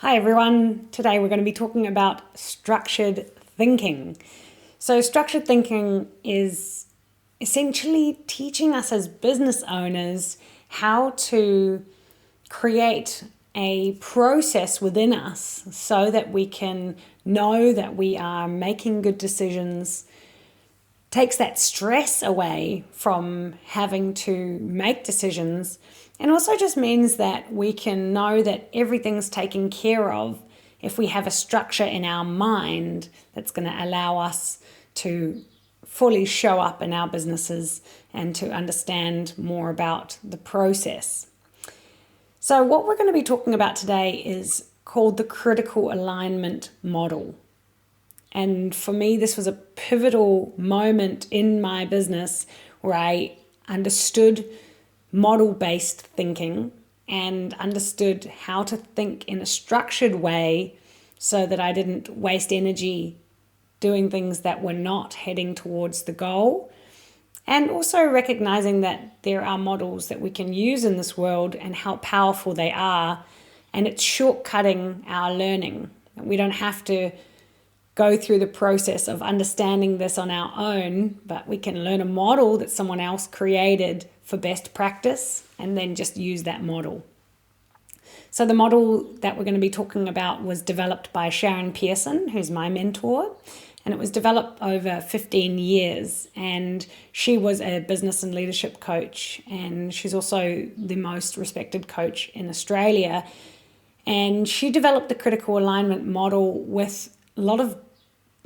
Hi everyone, today we're going to be talking about structured thinking. So structured thinking is essentially teaching us as business owners how to create a process within us so that we can know that we are making good decisions, takes that stress away from having to make decisions, and also just means that we can know that everything's taken care of if we have a structure in our mind that's going to allow us to fully show up in our businesses and to understand more about the process. So what we're going to be talking about today is called the critical alignment model. And for me, this was a pivotal moment in my business where I understood model-based thinking and understood how to think in a structured way so that I didn't waste energy doing things that were not heading towards the goal. And also recognizing that there are models that we can use in this world and how powerful they are. And it's shortcutting our learning. We don't have to go through the process of understanding this on our own, but we can learn a model that someone else created for best practice and then just use that model. So the model that we're going to be talking about was developed by Sharon Pearson, who's my mentor, and it was developed over 15 years. And she was a business and leadership coach, and she's also the most respected coach in Australia. And she developed the critical alignment model with a lot of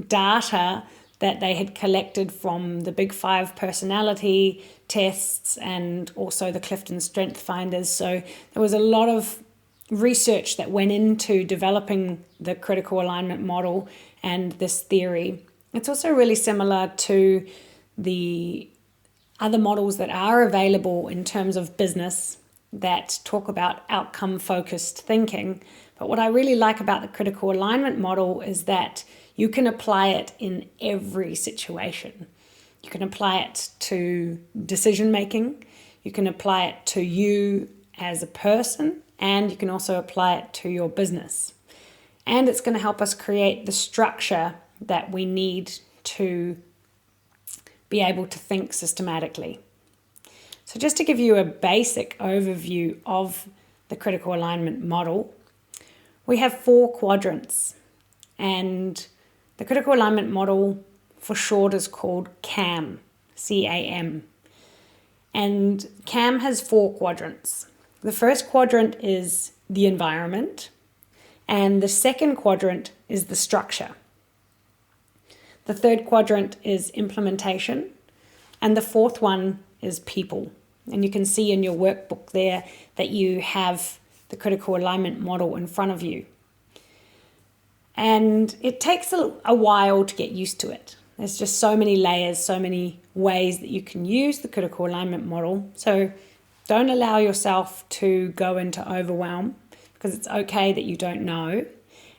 data that they had collected from the Big Five personality tests and also the Clifton Strength Finders. So there was a lot of research that went into developing the critical alignment model and this theory. It's also really similar to the other models that are available in terms of business that talk about outcome-focused thinking. But what I really like about the critical alignment model is that you can apply it in every situation. You can apply it to decision making, you can apply it to you as a person, and you can also apply it to your business. And it's going to help us create the structure that we need to be able to think systematically. So just to give you a basic overview of the critical alignment model, we have 4 quadrants, and the critical alignment model for short is called CAM, C-A-M. And CAM has 4 quadrants. The first quadrant is the environment, and the second quadrant is the structure. The third quadrant is implementation, and the fourth one is people. And you can see in your workbook there that you have the critical alignment model in front of you. And it takes a while to get used to it. There's just so many layers, so many ways that you can use the critical alignment model. So don't allow yourself to go into overwhelm, because it's okay that you don't know.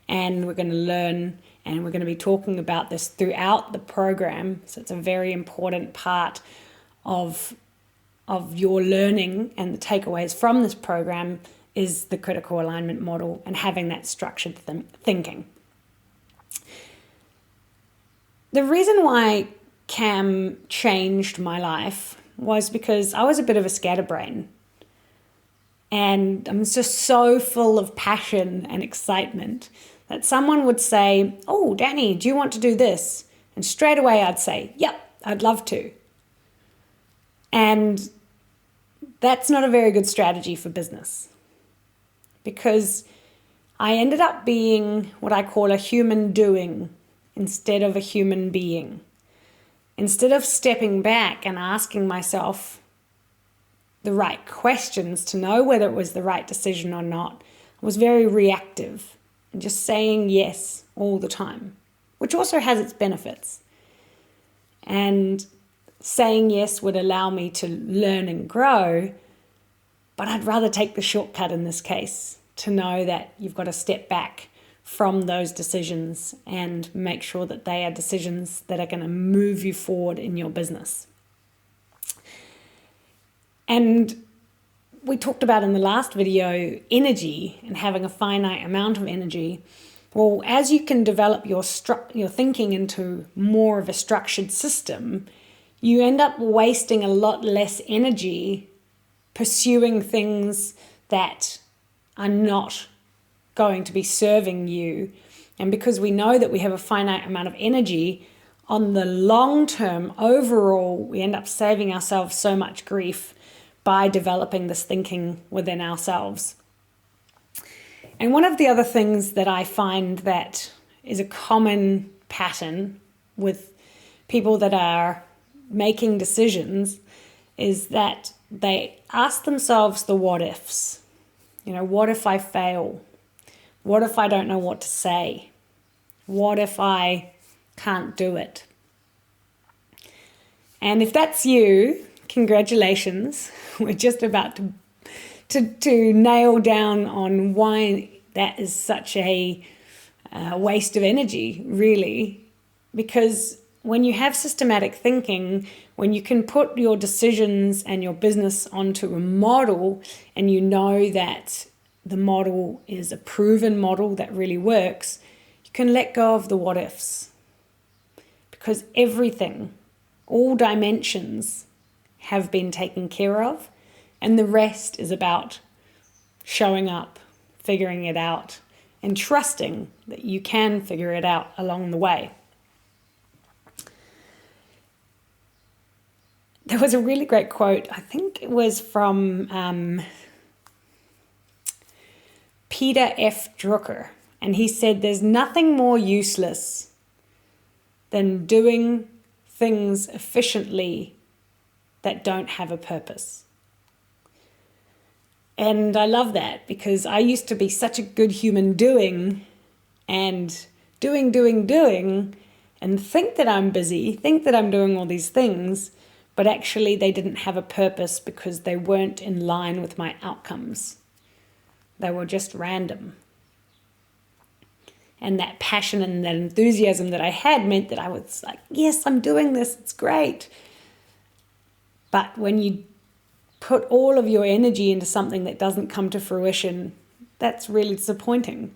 And we're going to learn, and we're going to be talking about this throughout the program. So it's a very important part of your learning, and the takeaways from this program is the critical alignment model and having that structured thinking. The reason why CAM changed my life was because I was a bit of a scatterbrain, and I'm just so full of passion and excitement that someone would say, "Oh, Danny, do you want to do this?" And straight away I'd say, "Yep, I'd love to." And that's not a very good strategy for business, because I ended up being what I call a human doing instead of a human being. Instead of stepping back and asking myself the right questions to know whether it was the right decision or not, I was very reactive and just saying yes all the time, which also has its benefits. And saying yes would allow me to learn and grow, but I'd rather take the shortcut in this case, to know that you've got to step back from those decisions and make sure that they are decisions that are going to move you forward in your business. And we talked about in the last video, energy and having a finite amount of energy. Well, as you can develop your thinking into more of a structured system, you end up wasting a lot less energy pursuing things that are not going to be serving you. And because we know that we have a finite amount of energy, on the long term, overall, we end up saving ourselves so much grief by developing this thinking within ourselves. And one of the other things that I find that is a common pattern with people that are making decisions is that they ask themselves the what ifs. What if I fail? What if I don't know what to say? What if I can't do it? And if that's you, congratulations. We're just about to nail down on why that is such a waste of energy, really. Because when you have systematic thinking, when you can put your decisions and your business onto a model, and you know that the model is a proven model that really works, you can let go of the what ifs. Because everything, all dimensions have been taken care of, and the rest is about showing up, figuring it out, and trusting that you can figure it out along the way. There was a really great quote, I think it was from Peter F. Drucker, and he said, "There's nothing more useless than doing things efficiently that don't have a purpose." And I love that, because I used to be such a good human doing and doing, and think that I'm busy, think that I'm doing all these things, but actually they didn't have a purpose because they weren't in line with my outcomes. They were just random. And that passion and that enthusiasm that I had meant that I was like, yes, I'm doing this, it's great. But when you put all of your energy into something that doesn't come to fruition, that's really disappointing.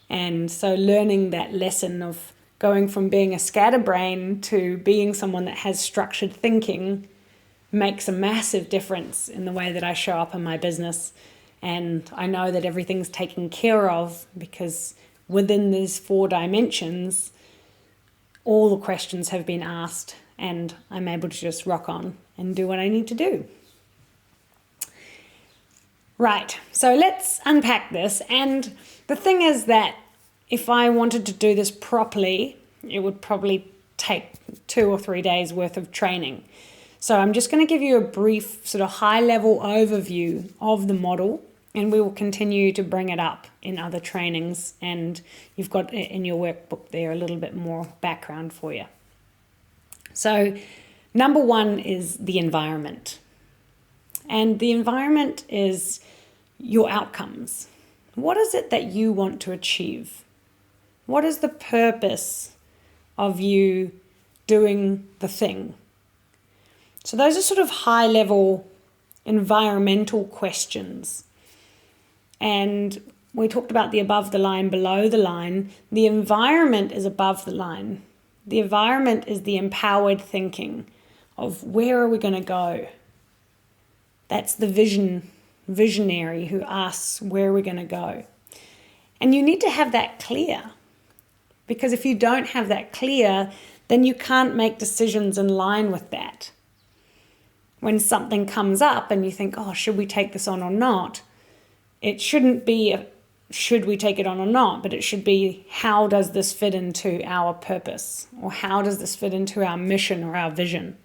And so learning that lesson of going from being a scatterbrain to being someone that has structured thinking makes a massive difference in the way that I show up in my business. And I know that everything's taken care of because within these 4 dimensions, all the questions have been asked, and I'm able to just rock on and do what I need to do. Right, so let's unpack this. And the thing is that if I wanted to do this properly, it would probably take 2 or 3 days worth of training. So I'm just going to give you a brief sort of high-level overview of the model, and we will continue to bring it up in other trainings, and you've got in your workbook there a little bit more background for you. So number 1 is the environment. And the environment is your outcomes. What is it that you want to achieve? What is the purpose of you doing the thing? So those are sort of high-level environmental questions. And we talked about the above the line, below the line. The environment is above the line. The environment is the empowered thinking of where are we going to go? That's the visionary who asks where we're going to go. And you need to have that clear, because if you don't have that clear, then you can't make decisions in line with that. When something comes up and you think, oh, should we take this on or not? It shouldn't be should we take it on or not, but it should be, how does this fit into our purpose? Or how does this fit into our mission or our vision?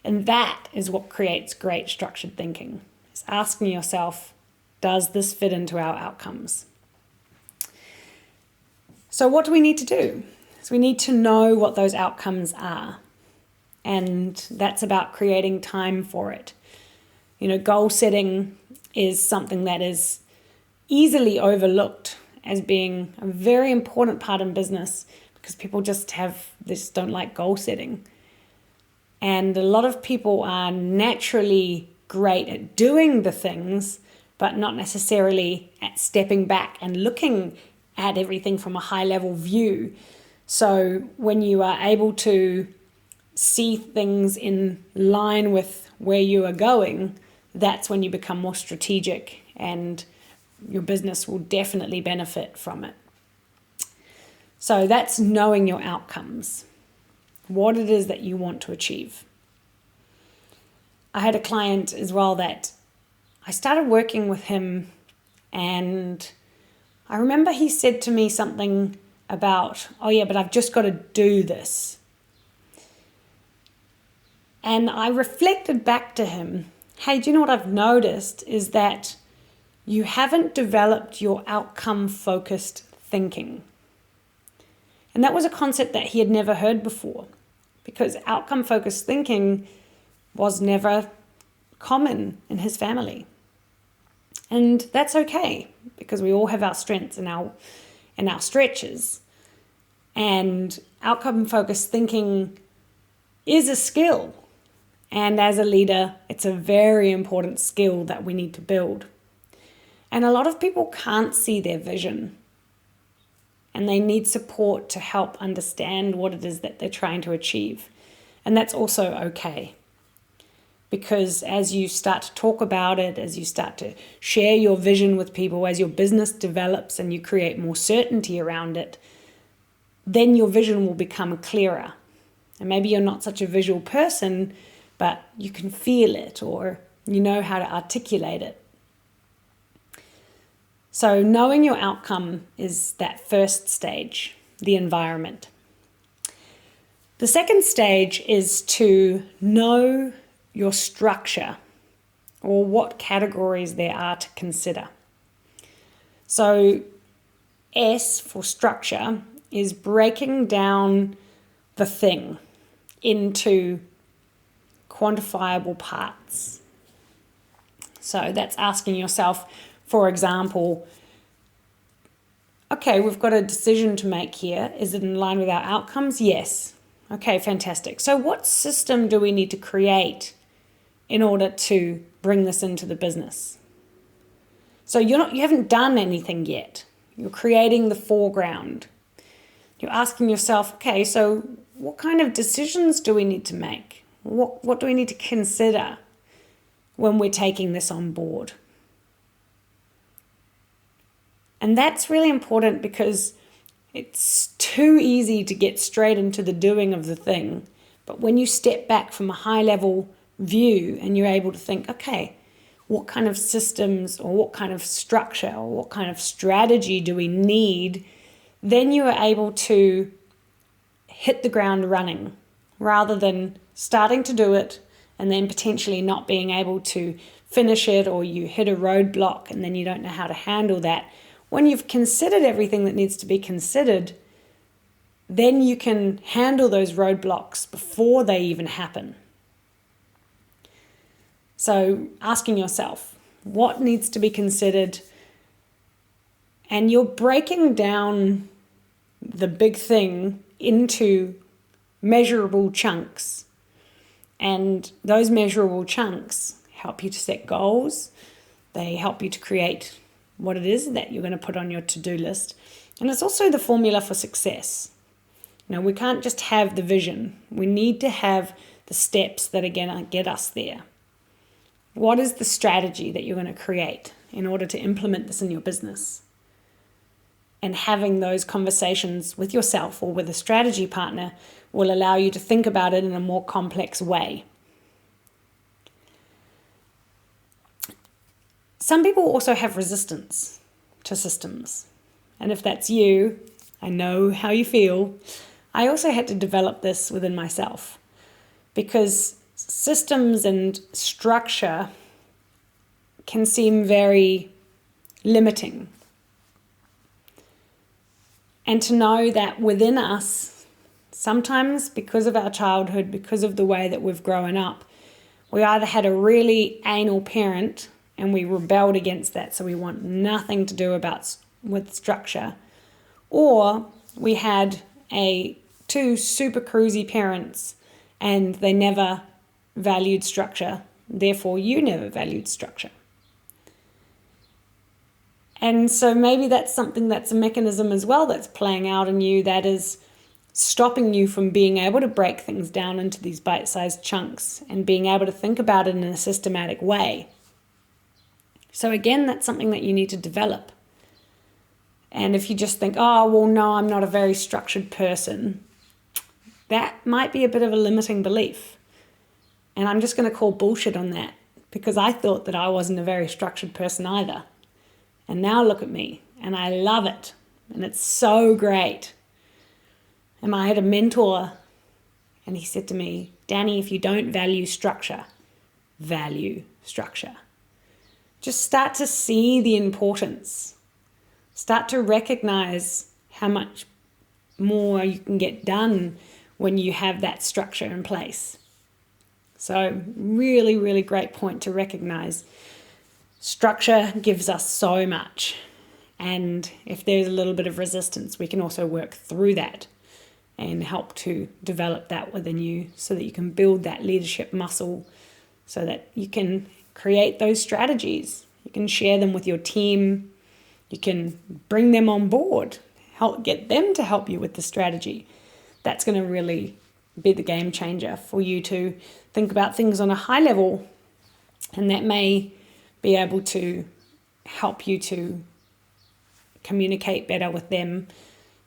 And that is what creates great structured thinking. It's asking yourself, does this fit into our outcomes? So what do we need to do? So we need to know what those outcomes are. And that's about creating time for it. Goal setting is something that is easily overlooked as being a very important part in business, because people just don't like goal setting. And a lot of people are naturally great at doing the things, but not necessarily at stepping back and looking at everything from a high level view. So when you are able to see things in line with where you are going, that's when you become more strategic, and your business will definitely benefit from it. So that's knowing your outcomes, what it is that you want to achieve. I had a client as well that I started working with him, and I remember he said to me something about, oh yeah, but I've just got to do this. And I reflected back to him, hey, do you know what I've noticed is that you haven't developed your outcome-focused thinking. And that was a concept that he had never heard before, because outcome-focused thinking was never common in his family. And that's okay, because we all have our strengths and our stretches. And outcome-focused thinking is a skill. And as a leader, it's a very important skill that we need to build. And a lot of people can't see their vision, and they need support to help understand what it is that they're trying to achieve. And that's also okay, because as you start to talk about it, as you start to share your vision with people, as your business develops and you create more certainty around it, then your vision will become clearer. And maybe you're not such a visual person, but you can feel it, or you know how to articulate it. So knowing your outcome is that first stage, the environment. The second stage is to know your structure, or what categories there are to consider. So S for structure is breaking down the thing into quantifiable parts. So that's asking yourself, for example, okay, we've got a decision to make here. Is it in line with our outcomes? Yes. Okay, fantastic. So what system do we need to create in order to bring this into the business? So you haven't done anything yet. You're creating the foreground. You're asking yourself, okay, so what kind of decisions do we need to make? What do we need to consider when we're taking this on board? And that's really important, because it's too easy to get straight into the doing of the thing. But when you step back from a high level view and you're able to think, okay, what kind of systems or what kind of structure or what kind of strategy do we need? Then you are able to hit the ground running, rather than starting to do it and then potentially not being able to finish it, or you hit a roadblock and then you don't know how to handle that. When you've considered everything that needs to be considered, then you can handle those roadblocks before they even happen. So asking yourself, what needs to be considered? And you're breaking down the big thing into measurable chunks. And those measurable chunks help you to set goals. They help you to create what it is that you're going to put on your to-do list. And it's also the formula for success. We can't just have the vision. We need to have the steps that are going to get us there. What is the strategy that you're going to create in order to implement this in your business? And having those conversations with yourself or with a strategy partner will allow you to think about it in a more complex way. Some people also have resistance to systems. And if that's you, I know how you feel. I also had to develop this within myself, because systems and structure can seem very limiting. And to know that within us, sometimes because of our childhood, because of the way that we've grown up, we either had a really anal parent and we rebelled against that, so we want nothing to do with structure, or we had two super cruisy parents and they never valued structure. Therefore, you never valued structure. And so maybe that's something that's a mechanism as well that's playing out in you that is stopping you from being able to break things down into these bite-sized chunks and being able to think about it in a systematic way. So again, that's something that you need to develop. And if you just think, oh, well, no, I'm not a very structured person, that might be a bit of a limiting belief. And I'm just going to call bullshit on that, because I thought that I wasn't a very structured person either. And now look at me, and I love it. And it's so great. And I had a mentor, and he said to me, Danny, if you don't value structure, value structure. Just start to see the importance. Start to recognize how much more you can get done when you have that structure in place. So really, really great point to recognize. Structure gives us so much. And if there's a little bit of resistance, we can also work through that and help to develop that within you so that you can build that leadership muscle, so that you can create those strategies. You can share them with your team. You can bring them on board, help get them to help you with the strategy. That's going to really be the game changer for you to think about things on a high level, and that may be able to help you to communicate better with them,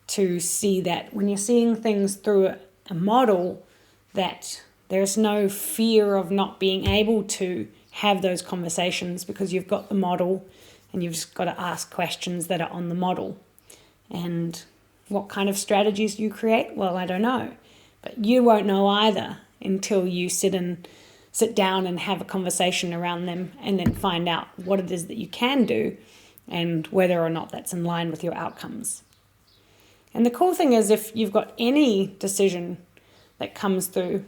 to see that when you're seeing things through a model, that there's no fear of not being able to have those conversations, because you've got the model and you've just got to ask questions that are on the model. And what kind of strategies you create? Well, I don't know. But you won't know either until you sit down and have a conversation around them, and then find out what it is that you can do and whether or not that's in line with your outcomes. And the cool thing is, if you've got any decision that comes through,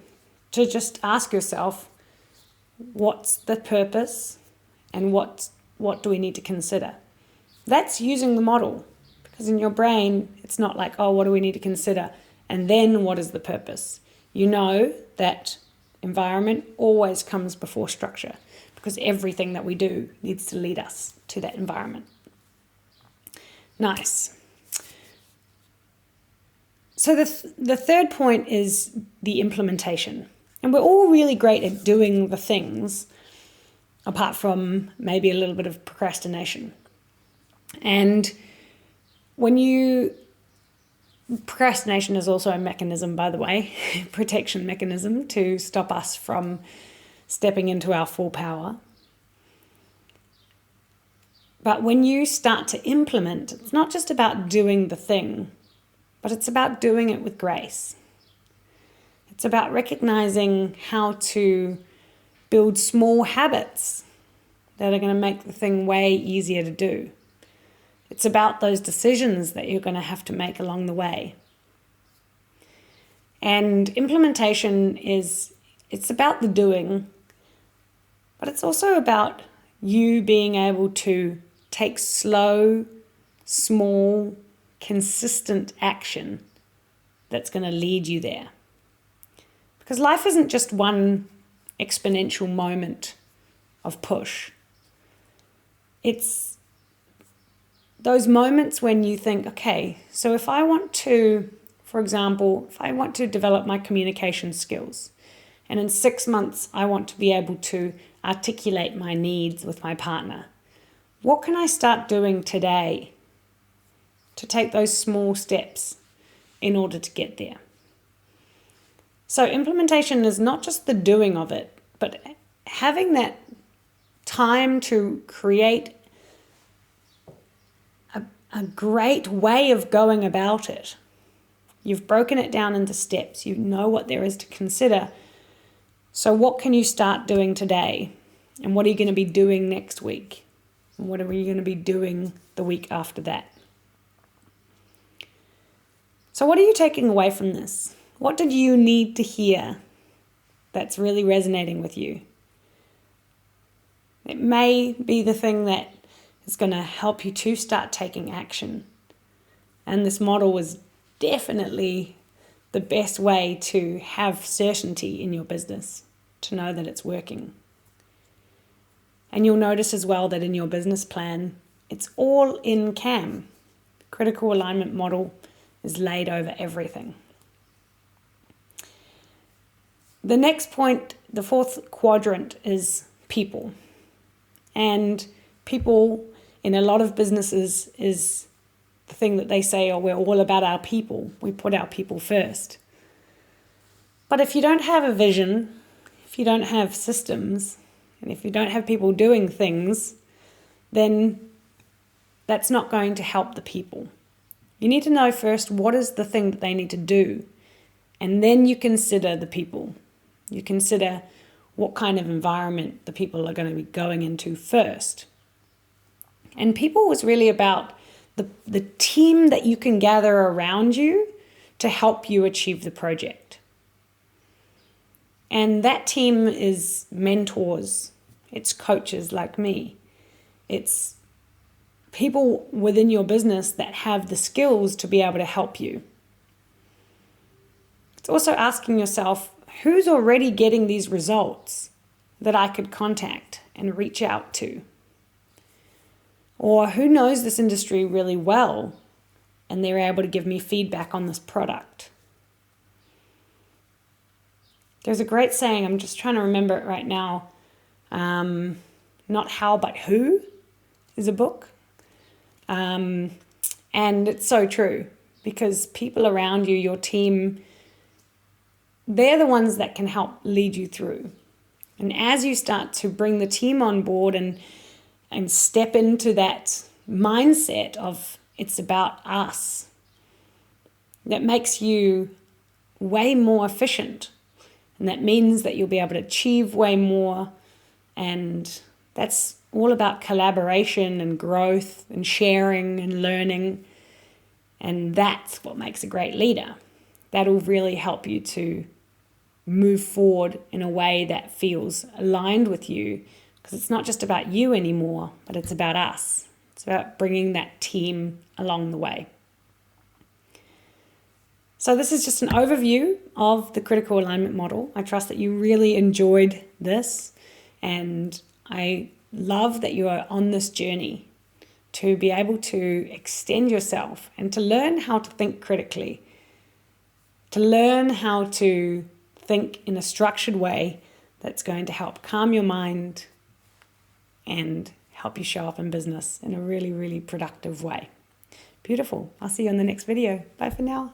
to just ask yourself, what's the purpose and what do we need to consider? That's using the model, because in your brain, it's not like, oh, what do we need to consider? And then what is the purpose? You know that environment always comes before structure, because everything that we do needs to lead us to that environment. Nice. So the third point is the implementation. And we're all really great at doing the things, apart from maybe a little bit of procrastination. And procrastination is also a mechanism, by the way, protection mechanism to stop us from stepping into our full power. But when you start to implement, it's not just about doing the thing, but it's about doing it with grace. It's about recognizing how to build small habits that are going to make the thing way easier to do. It's about those decisions that you're going to have to make along the way. And implementation it's about the doing, but it's also about you being able to take slow, small, consistent action that's going to lead you there. Because life isn't just one exponential moment of push. It's those moments when you think, okay, so if I want to, for example, if I want to develop my communication skills, and in 6 months I want to be able to articulate my needs with my partner, what can I start doing today to take those small steps in order to get there? So implementation is not just the doing of it, but having that time to create a great way of going about it. You've broken it down into steps. You know what there is to consider. So what can you start doing today? And what are you going to be doing next week? And what are you going to be doing the week after that? So what are you taking away from this? What did you need to hear that's really resonating with you? It may be the thing that is going to help you to start taking action. And this model was definitely the best way to have certainty in your business, to know that it's working. And you'll notice as well that in your business plan, it's all in CAM. Critical alignment model is laid over everything. The next point, the fourth quadrant, is people. And people in a lot of businesses is the thing that they say, oh, we're all about our people. We put our people first. But if you don't have a vision, if you don't have systems, and if you don't have people doing things, then that's not going to help the people. You need to know first what is the thing that they need to do, and then you consider the people. You consider what kind of environment the people are going to be going into first. And people was really about the team that you can gather around you to help you achieve the project. And that team is mentors, it's coaches like me, it's people within your business that have the skills to be able to help you. It's also asking yourself, who's already getting these results that I could contact and reach out to? Or who knows this industry really well and they're able to give me feedback on this product? There's a great saying, I'm just trying to remember it right now. Not How, But Who is a book. And it's so true, because people around you, your team, they're the ones that can help lead you through. And as you start to bring the team on board and step into that mindset of it's about us, that makes you way more efficient. And that means that you'll be able to achieve way more. And that's all about collaboration and growth and sharing and learning. And that's what makes a great leader. That'll really help you to move forward in a way that feels aligned with you, because it's not just about you anymore, but it's about us. It's about bringing that team along the way. So this is just an overview of the critical alignment model. I trust that you really enjoyed this, and I love that you are on this journey to be able to extend yourself and to learn how to think critically, to learn how to think in a structured way that's going to help calm your mind and help you show up in business in a really, really productive way. Beautiful. I'll see you in the next video. Bye for now.